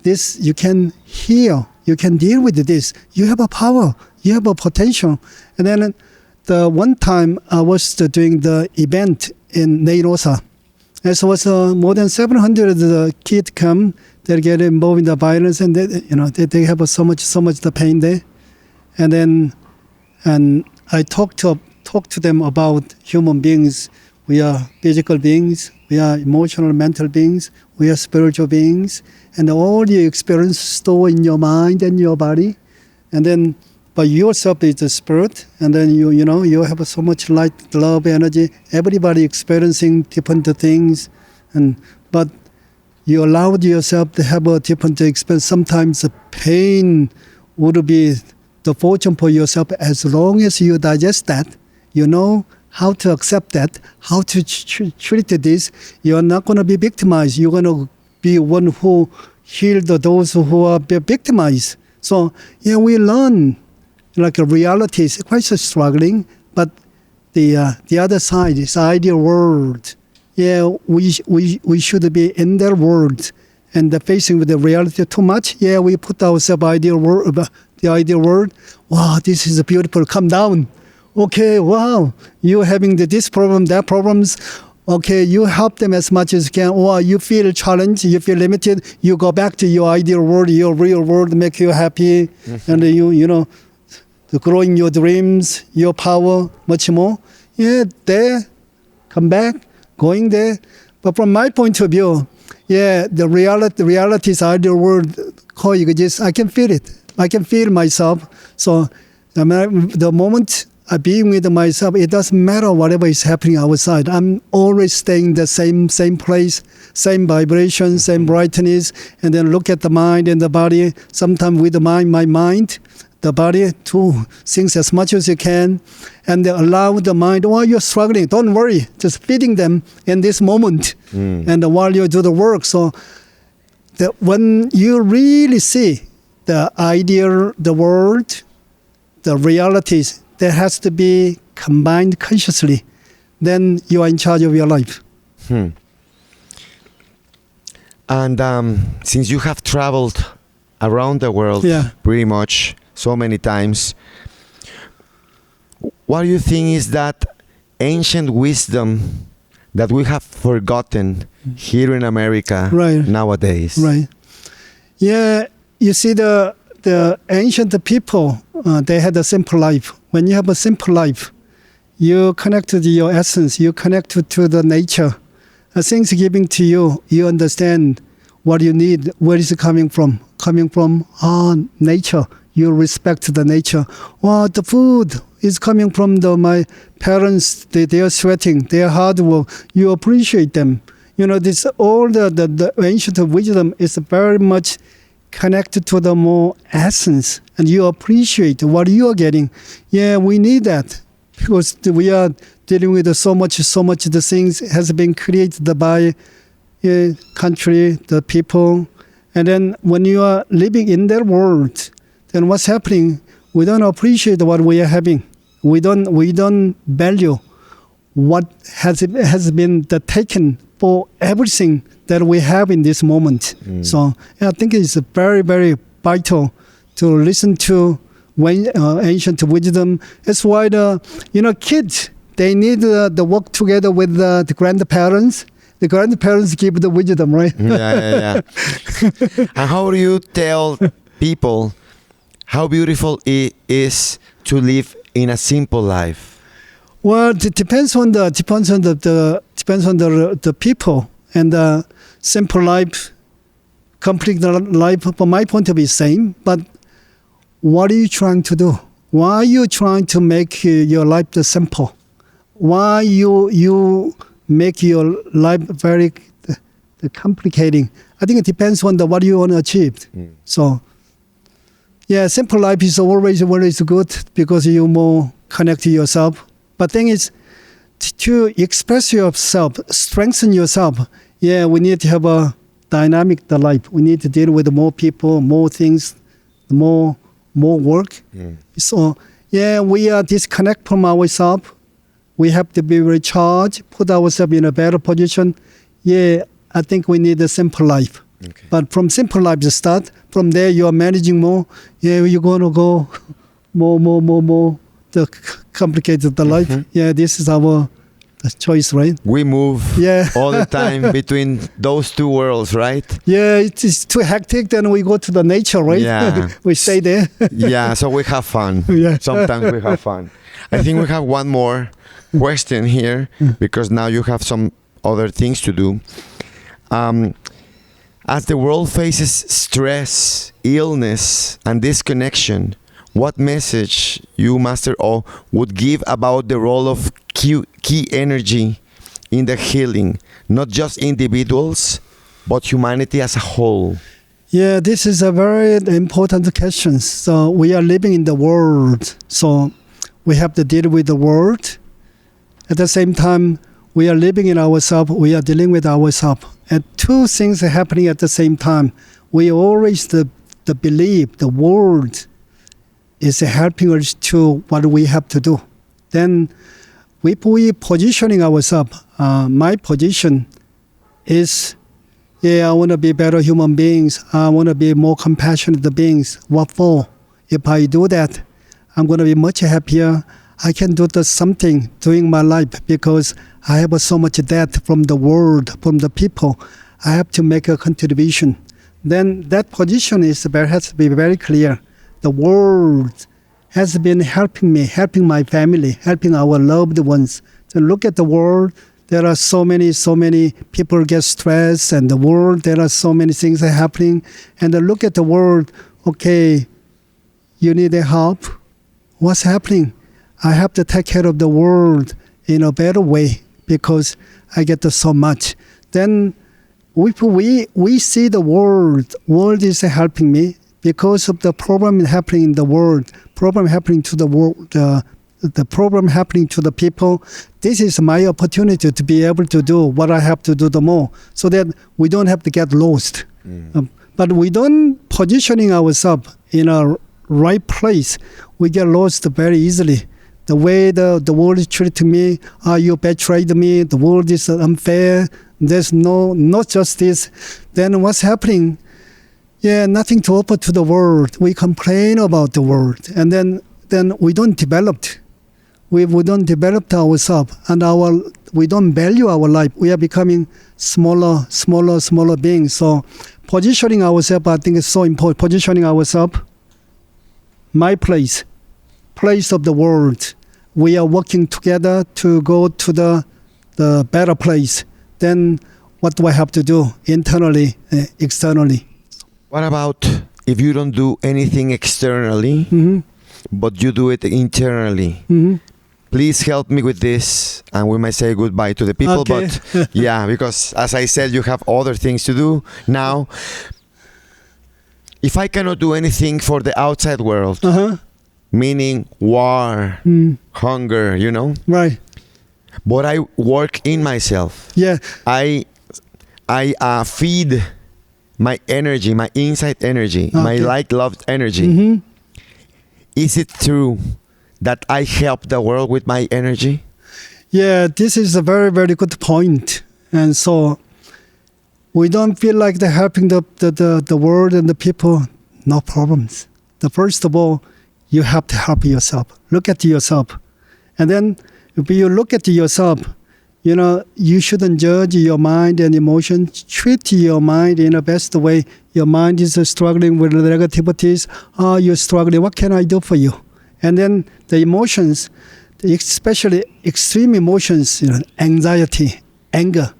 Speaker 2: this you can heal, you can deal with this. You have a power, you have a potential. And then the one time I was doing the event in Neirosa. It was more than 700 kids come. They get involved in the violence, and they have so much the pain there. And I talk to them about human beings. We are physical beings. We are emotional, mental beings. We are spiritual beings. And all the experience stored in your mind and your body. And then, but yourself is the spirit. And then you have so much light, love, energy. Everybody experiencing different things. But you allowed yourself to have a different experience. Sometimes the pain would be the fortune for yourself. As long as you digest that, how to accept that, how to treat this, you're not going to be victimized. You're going to be one who heal those who are victimized. So, we learn like a reality is quite struggling, but the other side is ideal world. We should be in their world, and facing with the reality too much. We put ourselves the ideal world. Wow, this is beautiful. Come down. Okay, wow, you're having this problem, that problems. Okay, you help them as much as you can. Or you feel challenged, you feel limited. You go back to your ideal world, your real world, make you happy, and the growing your dreams, your power, much more. There, come back, going there. But from my point of view, the reality is ideal world. I can feel it. I can feel myself. So the moment I being with myself, it doesn't matter whatever is happening outside. I'm always staying the same place, same vibration, same brightness, and then look at the mind and the body. Sometimes with my mind, the body to things as much as you can, and then allow the mind. While you're struggling, don't worry, just feeding them in this moment, and while you do the work. So when you really see the idea, the world, the realities, there has to be combined consciously. Then you are in charge of your life.
Speaker 1: And since you have traveled around the world pretty much so many times, what do you think is that ancient wisdom that we have forgotten here in America nowadays?
Speaker 2: Right. You see the ancient people, they had a simple life. When you have a simple life, you connect to your essence, you connect to the nature. Things giving to you, you understand what you need, where is it coming from? Coming from nature. You respect the nature. The food is coming from my parents. They are sweating, they are hard work. You appreciate them. This all the ancient wisdom is very much connected to the more essence, and you appreciate what you are getting. We need that because we are dealing with so much the things has been created by country, the people, and then when you are living in their world, then what's happening? We don't appreciate what we are having. We don't value what has been taken for everything that we have in this moment. So I think it's very, very vital to listen to ancient wisdom. That's why kids, they need the work together with the grandparents. The grandparents give the wisdom, right?
Speaker 1: Yeah. And how do you tell people how beautiful it is to live in a simple life?
Speaker 2: Well, it depends on the people, and simple life complete the life from my point of view same, but what are you trying to do? Why are you trying to make your life simple? Why you make your life very complicating? I think it depends on what you want to achieve. So, yeah, simple life is always good because you more connect to yourself. But thing is, to express yourself, strengthen yourself, yeah, we need to have a dynamic life. We need to deal with more people, more things, more work. So, yeah, we are disconnect from ourselves. We have to be recharged, put ourselves in a better position. Yeah, I think we need a simple life.
Speaker 1: Okay.
Speaker 2: But from simple life to start, from there you are managing more. Yeah, you're going to go more the complicated the life. Yeah, this is our choice, right?
Speaker 1: We move
Speaker 2: Yeah.
Speaker 1: all the time between those two worlds, right?
Speaker 2: Yeah, it is too hectic. Then we go to the nature, right?
Speaker 1: Yeah.
Speaker 2: We stay there.
Speaker 1: Yeah, so we have fun.
Speaker 2: Yeah.
Speaker 1: Sometimes we have fun. I think we have one more question here because now you have some other things to do. As the world faces stress, illness, and disconnection, what message you, Master O, would give about the role of key energy in the healing, not just individuals, but humanity as a whole?
Speaker 2: Yeah, this is a very important question. So we are living in the world. So we have to deal with the world. At the same time, we are living in ourselves. We are dealing with ourselves. And two things are happening at the same time. We always the believe the world is helping us to what we have to do. Then we positioning ourselves. My position is, yeah, I want to be better human beings. I want to be more compassionate beings. What for? If I do that, I'm going to be much happier. I can do something during my life because I have so much debt from the world, from the people. I have to make a contribution. Then that position has to be very clear. The world has been helping me, helping my family, helping our loved ones. So look at the world. There are so many people get stressed, and the world, there are so many things are happening. And look at the world. Okay, you need help. What's happening? I have to take care of the world in a better way because I get so much. Then we see the world is helping me because of the problem happening in the world, problem happening to the world, the problem happening to the people. This is my opportunity to be able to do what I have to do the more so that we don't have to get lost. But we don't positioning ourselves in a right place. We get lost very easily. The way the world is treating me, you betrayed me, the world is unfair, there's no justice. Then what's happening? Yeah, nothing to offer to the world. We complain about the world. And then we don't develop. We don't develop ourselves, and we don't value our life. We are becoming smaller beings. So positioning ourselves, I think, is so important. Positioning ourselves, my place of the world. We are working together to go to the better place. Then what do I have to do internally, externally?
Speaker 1: What about if you don't do anything externally, but you do it internally? Please help me with this, and we might say goodbye to the people.
Speaker 2: Okay.
Speaker 1: But yeah, because as I said, you have other things to do now. If I cannot do anything for the outside world, meaning war, hunger,
Speaker 2: Right.
Speaker 1: but I work in myself.
Speaker 2: Yeah.
Speaker 1: I feed my energy, my inside energy, my loved energy. Is it true that I help the world with my energy?
Speaker 2: Yeah, this is a very, very good point. And so we don't feel like they're helping the world and the people. No problems. First of all, you have to help yourself. Look at yourself. And then if you look at yourself, you shouldn't judge your mind and emotion. Treat your mind in the best way. Your mind is struggling with negativities. You're struggling. What can I do for you? And then the emotions, especially extreme emotions, anxiety, anger,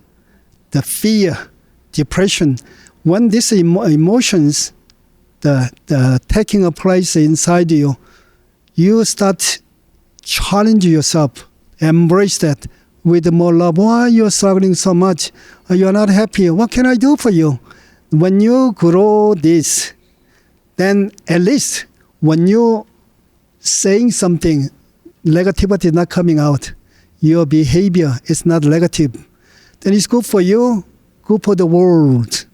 Speaker 2: the fear, depression. when these emotions, the taking a place inside you, you start challenge yourself, embrace that with more love. Why are you struggling so much? You are not happy. What can I do for you? When you grow this, then at least when you saying something, negativity is not coming out. Your behavior is not negative. Then it's good for you, good for the world.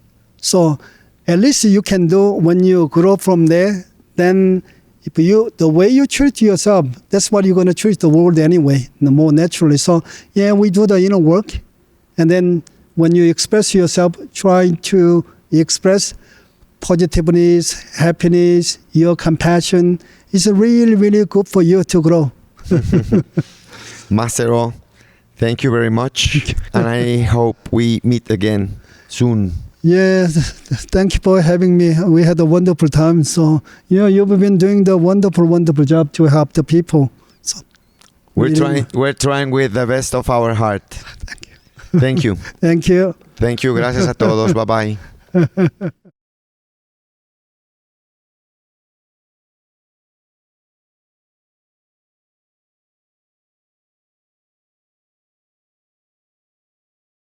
Speaker 2: So at least you can do when you grow from there. Then if you the way you treat yourself, that's what you're going to treat the world anyway, the more naturally. So yeah, we do the inner work, and then when you express yourself, try to express positiveness, happiness, your compassion. It's really, really good for you to grow.
Speaker 1: Master Oh, thank you very much. And I hope we meet again soon.
Speaker 2: Yes, thank you for having me. We had a wonderful time. So, you've been doing the wonderful, wonderful job to help the people. So,
Speaker 1: We're trying with the best of our heart. Thank you.
Speaker 2: Thank you.
Speaker 1: Thank you. Gracias a todos. Bye bye.